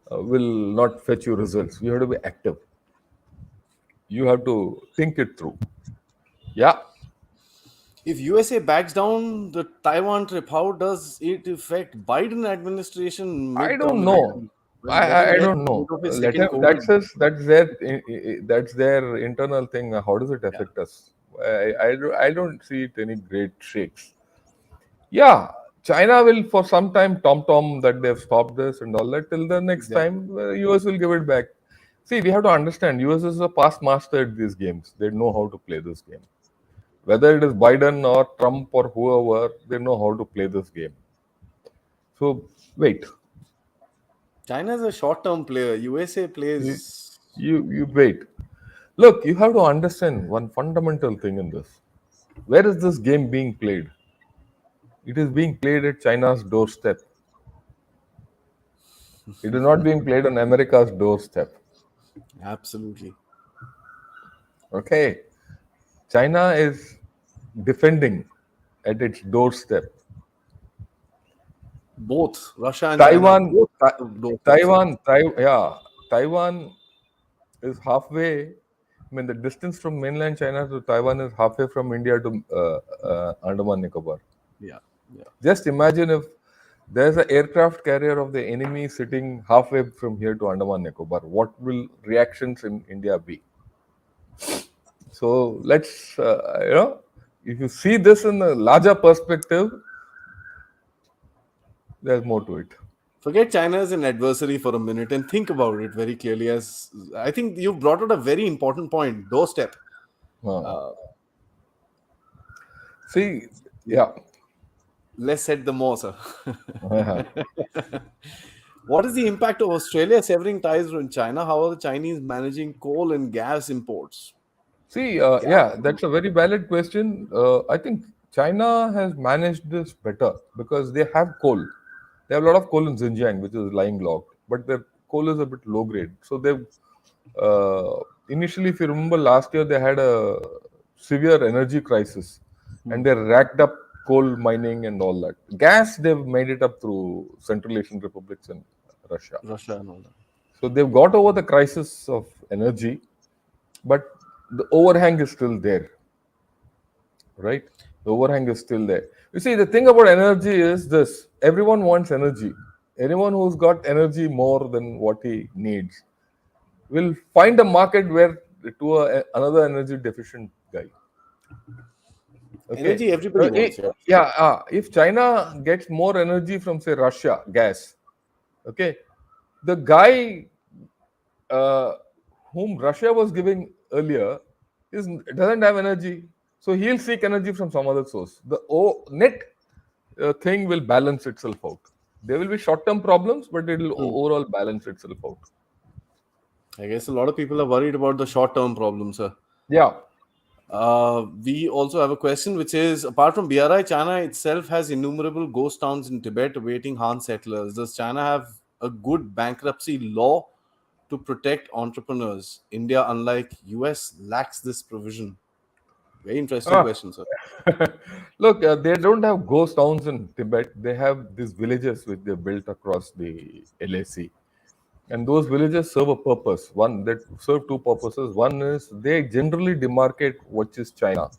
Speaker 2: will not fetch you results. You have to be active. You have to think it through. Yeah,
Speaker 1: If USA backs down the Taiwan trip, how does it affect Biden administration
Speaker 2: I don't
Speaker 1: midterm
Speaker 2: know.
Speaker 1: elections?
Speaker 2: I,
Speaker 1: Well, let
Speaker 2: I
Speaker 1: him
Speaker 2: I
Speaker 1: get
Speaker 2: don't know.
Speaker 1: rid of his
Speaker 2: Let
Speaker 1: second
Speaker 2: him. That's
Speaker 1: COVID.
Speaker 2: his. That's their internal thing. How does it
Speaker 1: Yeah.
Speaker 2: affect us? I don't see it any great shakes. Yeah, China will for some time tom that they've stopped this and all that till the next
Speaker 1: Exactly.
Speaker 2: time US will give it back. See, we have to understand US is a past master at these games. They know how to play this game. Whether it is Biden or Trump or whoever, they know how to play this game. So wait,
Speaker 1: China is a short-term player. USA
Speaker 2: you
Speaker 1: plays.
Speaker 2: you wait. Look, you have to understand one fundamental thing in this. Where is this game being played? It is being played at China's doorstep. It is not being played on America's doorstep.
Speaker 1: Absolutely.
Speaker 2: Okay. China is defending at its doorstep.
Speaker 1: Both Russia and China,
Speaker 2: Taiwan,
Speaker 1: both
Speaker 2: Ta-
Speaker 1: doorsteps. Yeah.
Speaker 2: Taiwan, yeah, Taiwan is halfway. I mean, the distance from mainland China to Taiwan is halfway from India to Andaman Nicobar.
Speaker 1: Yeah. Yeah.
Speaker 2: Just imagine if there's an aircraft carrier of the enemy sitting halfway from here to Andaman Nicobar. What will reactions in India be? So let's, if you see this in a larger perspective, there's more to it.
Speaker 1: Forget China as an adversary for a minute and think about it very clearly. As I think you brought out a very important point, doorstep.
Speaker 2: Uh,
Speaker 1: Uh,
Speaker 2: See, yeah.
Speaker 1: less said the more, sir.
Speaker 2: Uh-huh.
Speaker 1: What is the impact of Australia severing ties with China? How are the Chinese managing coal and gas imports?
Speaker 2: See,
Speaker 1: Gas.
Speaker 2: yeah, that's a very valid question. I think China has managed this better because they have coal. They have a lot of coal in Xinjiang, which is lying locked, but their coal is a bit low grade. So they've initially, if you remember last year, they had a severe energy crisis, and they racked up coal mining and all that. Gas, they've made it up through Central Asian republics and Russia.
Speaker 1: Russia and all that.
Speaker 2: So they've got over the crisis of energy, but the overhang is still there, right? The overhang is still there. You see, the thing about energy is this: everyone wants energy. Anyone who's got energy more than what he needs will find a market where to another energy deficient guy. Okay.
Speaker 1: Energy everybody wants, yeah.
Speaker 2: Yeah. If China gets more energy from say Russia gas, okay, the guy uh, whom Russia was giving earlier doesn't have energy, so he'll seek energy from some other source. The net thing will balance itself out. There will be short-term problems, but it will overall balance itself out.
Speaker 1: I guess a lot of people are worried about the short-term problems, sir.
Speaker 2: Yeah.
Speaker 1: We also have a question which is, apart from BRI, China itself has innumerable ghost towns in Tibet awaiting Han settlers. Does China have a good bankruptcy law to protect entrepreneurs? India, unlike US, lacks this provision. Very interesting
Speaker 2: Ah.
Speaker 1: question, sir.
Speaker 2: Look, they don't have ghost towns in Tibet. They have these villages which they built across the LAC. And those villages serve a purpose. One, that serve two purposes. One is they generally demarcate what is China.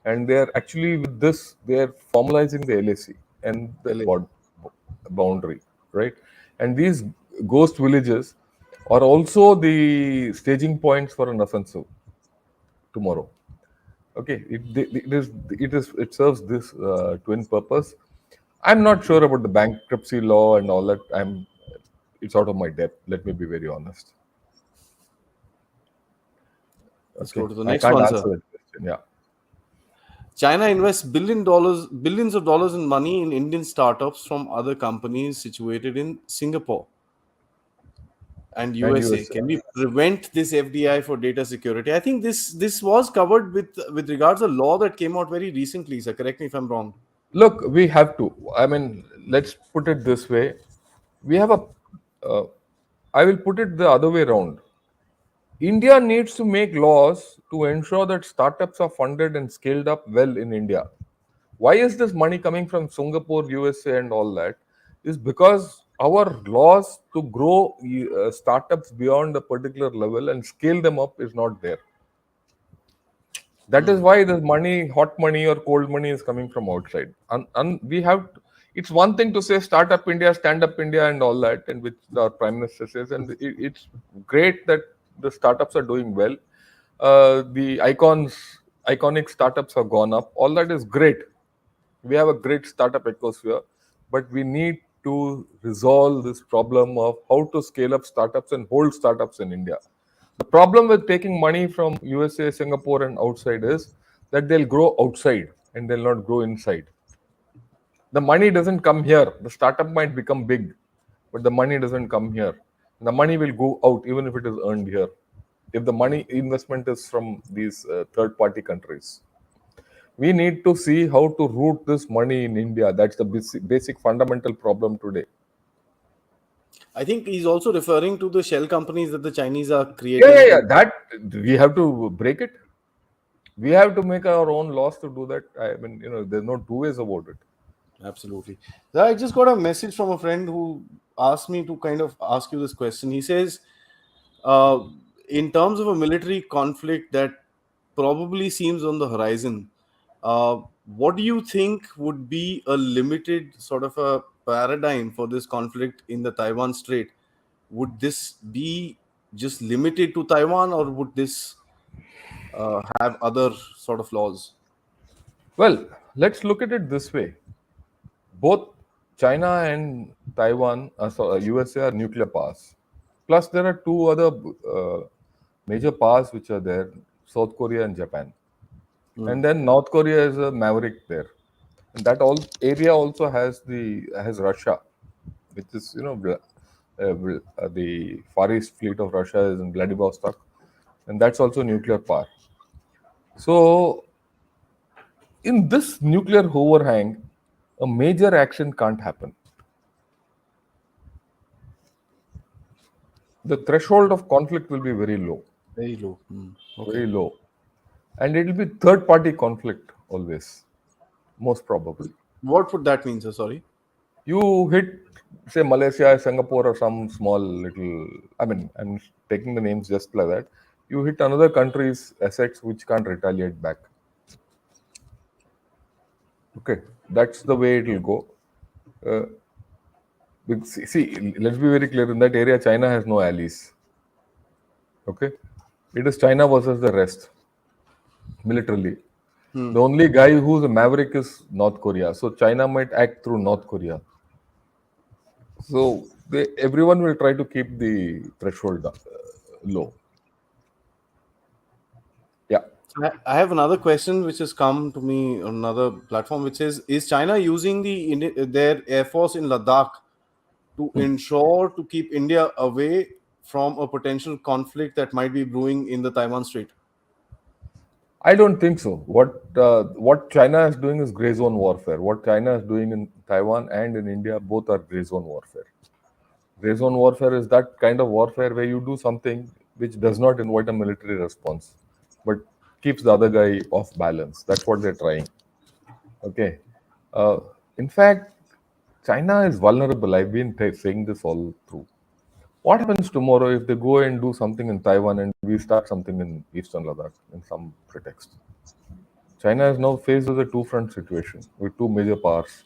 Speaker 2: And they're actually with this, they're formalizing the LAC and the
Speaker 1: LA.
Speaker 2: boundary, right? And these ghost villages are also the staging points for an offensive tomorrow. Okay, it serves this twin purpose. I'm not sure about the bankruptcy law and all that. It's out of my depth. Let me be very honest.
Speaker 1: Let's
Speaker 2: Okay,
Speaker 1: go to the
Speaker 2: I
Speaker 1: next
Speaker 2: can't
Speaker 1: one,
Speaker 2: answer
Speaker 1: sir.
Speaker 2: that question. Yeah.
Speaker 1: China invests billions of dollars in money in Indian startups from other companies situated in Singapore. and
Speaker 2: and
Speaker 1: USA.
Speaker 2: USA.
Speaker 1: Can we prevent this FDI for data security? I think this was covered with regards to a law that came out very recently. Sir, correct me if I'm wrong.
Speaker 2: Look, we have to. I mean, let's put it this way. We have a. Uh, I will put it the other way around. India needs to make laws to ensure that startups are funded and scaled up well in India. Why is this money coming from Singapore, USA, and all that? Is because our laws to grow startups beyond a particular level and scale them up is not there. That is why the money, hot money or cold money, is coming from outside. And we have. It's one thing to say startup India, stand up India, and all that, and which our prime minister says, and it's great that the startups are doing well. The iconic startups have gone up. All that is great. We have a great startup ecosphere, but we need to resolve this problem of how to scale up startups and hold startups in India. The problem with taking money from USA, Singapore, and outside is that they'll grow outside and they'll not grow inside. The money doesn't come here. The startup might become big, but the money doesn't come here. The money will go out even if it is earned here. If the money investment is from these third party countries, we need to see how to route this money in India. That's the basic fundamental problem today.
Speaker 1: I think he's also referring to the shell companies that the Chinese are
Speaker 2: Yeah, yeah,
Speaker 1: creating
Speaker 2: yeah.
Speaker 1: to.
Speaker 2: That we have to break it. We have to make our own laws to do that. I mean, there's no two ways about it.
Speaker 1: Absolutely. So I just got a message from a friend who asked me to kind of ask you this question. He says, uh, in terms of a military conflict that probably seems on the horizon, what do you think would be a limited sort of a paradigm for this conflict in the Taiwan Strait? Would this be just limited to Taiwan, or would this have other sort of laws?
Speaker 2: Well, let's look at it this way. Both China and Taiwan, USA, are nuclear powers. Plus, there are two other major powers which are there: South Korea and Japan. And then North Korea is a maverick there. And that all area also has Russia, which is the Far East Fleet of Russia is in Vladivostok, and that's also nuclear power. So in this nuclear overhang, a major action can't happen. The threshold of conflict will be very low,
Speaker 1: Very low. Okay.
Speaker 2: very low, and it will be third-party conflict always, most probably.
Speaker 1: What would that mean, sir? Sorry.
Speaker 2: You hit, say, Malaysia, Singapore, or some small little. I mean, I'm taking the names just like that. You hit another country's assets which can't retaliate back. Okay, that's the way it will go. Uh, see, let's be very clear. In that area, China has no allies. Okay, it is China versus the rest militarily. The only guy who's a maverick is North Korea. So China might act through North Korea. So everyone will try to keep the threshold low. Yeah.
Speaker 1: I have another question which has come to me on another platform, which is China using their air force in Ladakh to ensure to keep India away from a potential conflict that might be brewing in the Taiwan Strait?
Speaker 2: I don't think so. What China is doing is gray zone warfare. What China is doing in Taiwan and in India, both are gray zone warfare. Gray zone warfare is that kind of warfare where you do something which does not invite a military response, but keeps the other guy off balance. That's what they're trying. Okay. Uh, in fact, China is vulnerable. I've been saying this all through. What happens tomorrow if they go and do something in Taiwan and we start something in Eastern Ladakh in some pretext? China is now faced with a two-front situation with two major powers.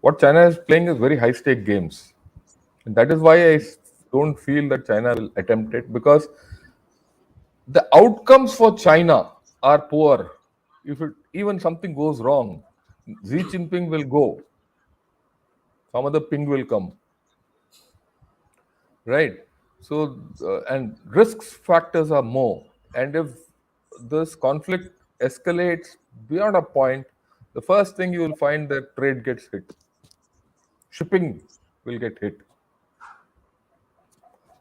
Speaker 2: What China is playing is very high-stake games. And that is why don't feel that China will attempt it, because the outcomes for China are poor. If even something goes wrong, Xi Jinping will go. Some other ping will come. Right. So, and risks factors are more. And if this conflict escalates beyond a point, the first thing you will find that trade gets hit. Shipping will get hit.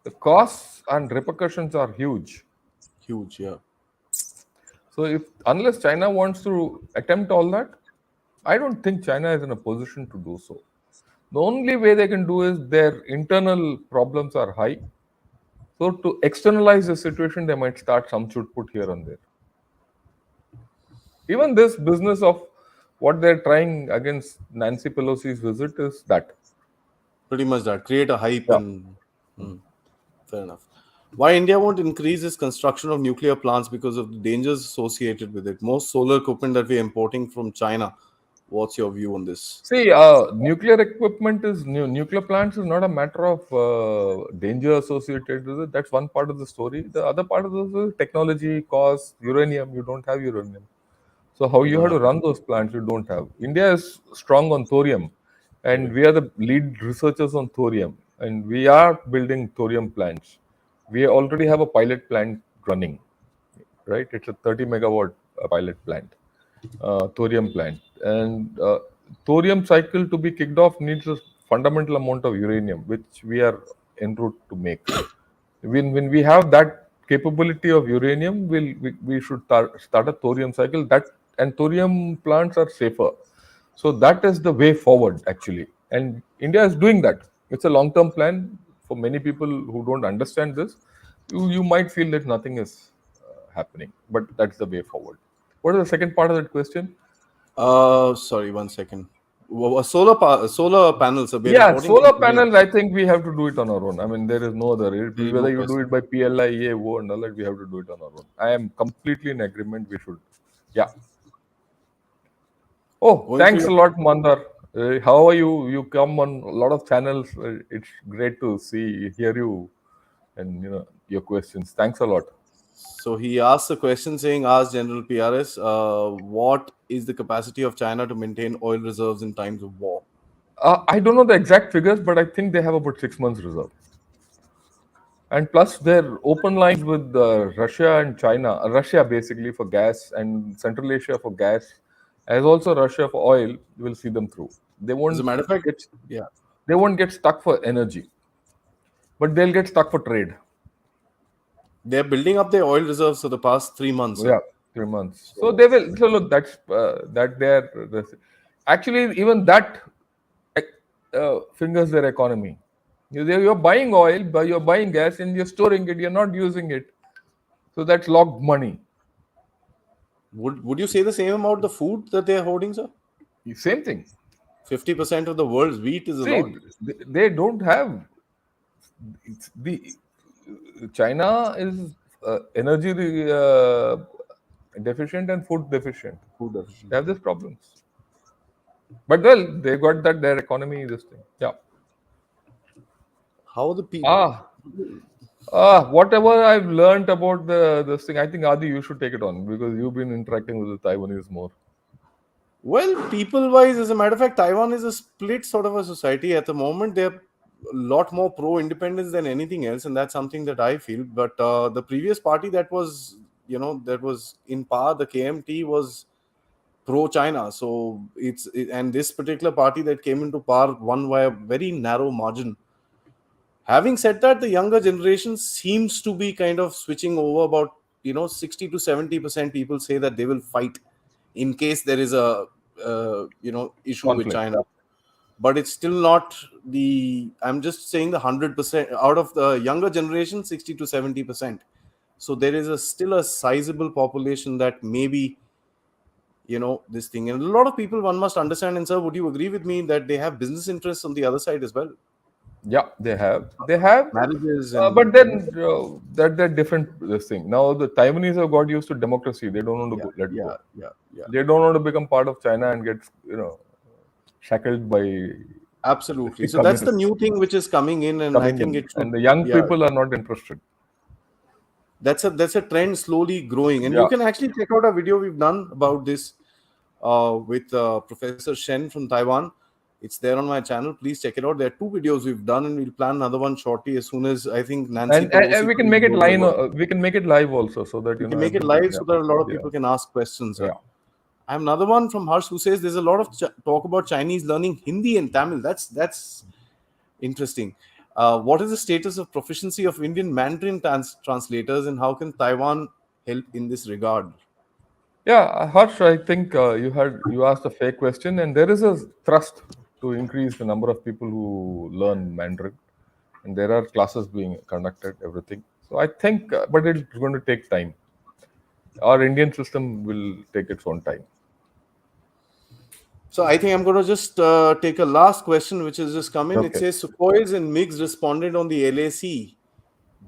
Speaker 2: the costs and repercussions are huge.
Speaker 1: Huge, yeah.
Speaker 2: So if unless China wants to attempt all that, I don't think China is in a position to do so. The only way they can do is their internal problems are high. So to externalize the situation, they might start some should put here and there. Even this business of what they're trying against Nancy Pelosi's visit is that.
Speaker 1: Pretty much that. Create a hype
Speaker 2: Yeah.
Speaker 1: and fair enough. Why India won't increase its construction of nuclear plants because of the dangers associated with it. Most solar equipment that we're importing from China. What's your view on this?
Speaker 2: See, nuclear equipment is nuclear plants is not a matter of danger associated with it. That's one part of the story. The other part of this is technology, cost, uranium. You don't have uranium. So how
Speaker 1: You
Speaker 2: you
Speaker 1: don't
Speaker 2: have to
Speaker 1: have.
Speaker 2: run those plants, you don't have. India is strong on thorium, and we are the lead researchers on thorium, and we are building thorium plants. We already have a pilot plant running, right? It's a 30 megawatt pilot plant, thorium plant, and thorium cycle to be kicked off needs a fundamental amount of uranium, which we are en route to make. When we have that capability of uranium, we should start a thorium cycle. That and thorium plants are safer. So that is the way forward actually. And India is doing that. It's a long-term plan. For many people who don't understand this, you might feel that nothing is happening, but that's the way forward. What is the second part of that question?
Speaker 1: Sorry, 1 second. Solar panels. We are
Speaker 2: Yeah,
Speaker 1: importing from
Speaker 2: solar
Speaker 1: Korea.
Speaker 2: panels, I think we have to do it on our own. I mean, there is no other.
Speaker 1: There is no
Speaker 2: Whether you do
Speaker 1: question.
Speaker 2: it by PLI, EAO, and all that, we have to do it on our own. I am completely in agreement. We should. Yeah. Oh,
Speaker 1: Going through
Speaker 2: thanks
Speaker 1: your,
Speaker 2: a lot, Mandar. How are you? You come on a lot of channels. It's great to hear you, and your questions. Thanks a lot.
Speaker 1: so he asked a question saying, "Ask General PRS, what is the capacity of China to maintain oil reserves in times of war?"
Speaker 2: I don't know the exact figures, but I think they have about 6 months reserve. And plus, their open lines with Russia and China, Russia basically for gas and Central Asia for gas, as also Russia for oil, will see them through. They
Speaker 1: As a
Speaker 2: won't
Speaker 1: matter of fact,
Speaker 2: get
Speaker 1: yeah,
Speaker 2: they won't get stuck for energy, but they'll get stuck for trade.
Speaker 1: they're building up their oil reserves for the past 3 months.
Speaker 2: Yeah, 3 months. So
Speaker 1: So
Speaker 2: they will. So look, that's that actually even that fingers their economy. You're buying oil, but you're buying gas, and you're storing it. You're not using it, so that's locked money.
Speaker 1: would you say the same about the food that they're holding, sir?
Speaker 2: Same thing.
Speaker 1: 50% of the world's wheat is a
Speaker 2: See,
Speaker 1: lot.
Speaker 2: they don't have the China is energy deficient and food deficient.
Speaker 1: Food deficient.
Speaker 2: They have these problems, but well, they got that their economy this thing. Yeah.
Speaker 1: How the people?
Speaker 2: Ah, whatever I've learned about this thing, I think Adi, you should take it on because you've been interacting with the Taiwanese more.
Speaker 1: Well, people-wise, as a matter of fact, Taiwan is a split sort of a society at the moment. They're a lot more pro-independence than anything else, and that's something that I feel. But the previous party that was, that was in power, the KMT, was pro-China. So and this particular party that came into power won by a very narrow margin. Having said that, the younger generation seems to be kind of switching over. About 60 to 70% people say that they will fight in case there is a issue with
Speaker 2: Conflict.
Speaker 1: China. But it's still not I'm just saying the 100% out of the younger generation, 60 to 70%. So there is still a sizable population that maybe this thing. And a lot of people, one must understand, and sir, would you agree with me that they have business interests on the other side as well?
Speaker 2: Yeah, they have. They have.
Speaker 1: Marriages
Speaker 2: But
Speaker 1: and
Speaker 2: then that different this thing. Now the Taiwanese have got used to democracy. They don't want to
Speaker 1: yeah,
Speaker 2: let
Speaker 1: yeah,
Speaker 2: go.
Speaker 1: yeah, yeah.
Speaker 2: They don't want to become part of China and get shackled by
Speaker 1: Absolutely. So that's the
Speaker 2: communists
Speaker 1: new thing which is coming in, and I
Speaker 2: coming
Speaker 1: think
Speaker 2: in,
Speaker 1: it should.
Speaker 2: and the young
Speaker 1: Yeah,
Speaker 2: people are not interested.
Speaker 1: that's a trend slowly growing, and
Speaker 2: Yeah.
Speaker 1: you can actually check out a video we've done about this with Professor Shen from Taiwan. It's there on my channel. Please check it out. There are 2 videos we've done, and we'll plan another one shortly as soon as I think Nancy
Speaker 2: And
Speaker 1: Pelosi
Speaker 2: we can make it
Speaker 1: goes
Speaker 2: live.
Speaker 1: over.
Speaker 2: We can make it live also, so that
Speaker 1: We can make it
Speaker 2: everybody.
Speaker 1: live
Speaker 2: Yeah,
Speaker 1: so that a lot of
Speaker 2: yeah,
Speaker 1: people can ask questions.
Speaker 2: yeah.
Speaker 1: I have another one from Harsh who says there's a lot of talk about Chinese learning Hindi and Tamil. That's interesting. What is the status of proficiency of Indian Mandarin translators, and how can Taiwan help in this regard?
Speaker 2: Yeah, Harsh, I think you asked a fair question, and there is a thrust to increase the number of people who learn Mandarin, and there are classes being conducted, everything. So I think, but it's going to take time. Our Indian system will take its own time.
Speaker 1: So I think I'm going to just take a last question, which has just come in. It
Speaker 2: Okay.
Speaker 1: says Sukhois and MiGs responded on the LAC,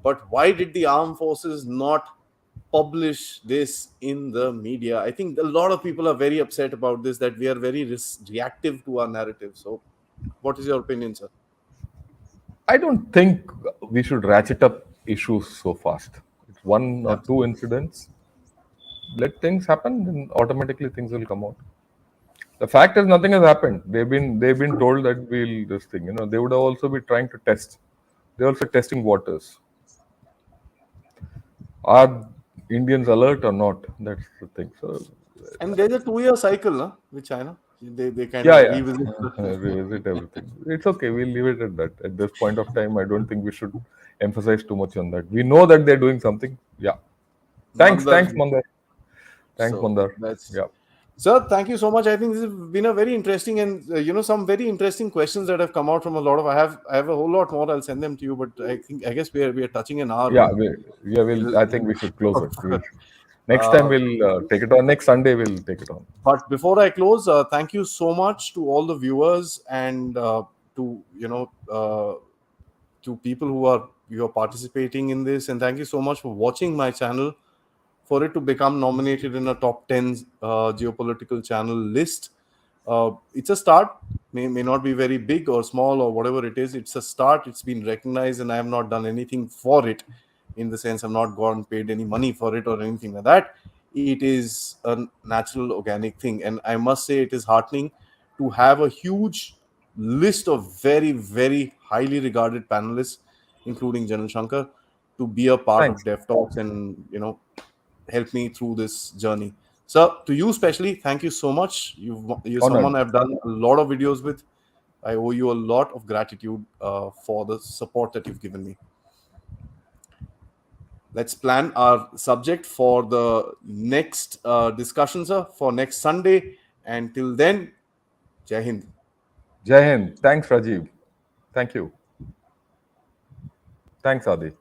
Speaker 1: but why did the armed forces not publish this in the media? I think a lot of people are very upset about this, that we are very reactive to our narrative. So, what is your opinion, sir?
Speaker 2: I don't think we should ratchet up issues so fast. It's one or two
Speaker 1: Absolutely.
Speaker 2: incidents. Let things happen, then automatically things will come out. The fact is nothing has happened. They've been told that we'll this thing. They would also be trying to test. They're also testing waters. Are Indians alert or not? That's the thing. So
Speaker 1: And there's a 2 year cycle with China. They kind
Speaker 2: yeah,
Speaker 1: of
Speaker 2: yeah.
Speaker 1: revisit.
Speaker 2: Revisit everything. It's okay. We'll leave it at that. At this point of time, I don't think we should emphasize too much on that. We know that they're doing something. Yeah.
Speaker 1: Mandar.
Speaker 2: Thanks, Mandar. Thanks,
Speaker 1: So
Speaker 2: Mandar.
Speaker 1: that's,
Speaker 2: Yeah.
Speaker 1: sir, thank you so much. I think this has been a very interesting and some very interesting questions that have come out from a lot of. I have a whole lot more. I'll send them to you, but I guess we are touching an hour.
Speaker 2: Yeah.
Speaker 1: We'll,
Speaker 2: I think we should close it. Next time
Speaker 1: uh,
Speaker 2: we'll take it on. Next Sunday we'll take it on.
Speaker 1: but before I close, thank you so much to all the viewers and to to people who are participating in this, and thank you so much for watching my channel. For it to become nominated in a top 10 geopolitical channel list, it's a start. May not be very big or small or whatever it is. It's a start. It's been recognized, and I have not done anything for it. In the sense, I've not gone paid any money for it or anything like that. It is a natural, organic thing, and I must say it is heartening to have a huge list of very, very highly regarded panelists, including General Shankar, to be a part of
Speaker 2: Thanks.
Speaker 1: Dev Talks and help me through this journey. So to you especially, thank you so much. You're someone
Speaker 2: Honored.
Speaker 1: I've done a lot of videos with. I owe you a lot of gratitude for the support that you've given me. Let's plan our subject for the next discussion, sir, for next Sunday. And till then, Jai Hind.
Speaker 2: Jai Hind. Thanks, Rajiv. Thank you. Thanks, Adi.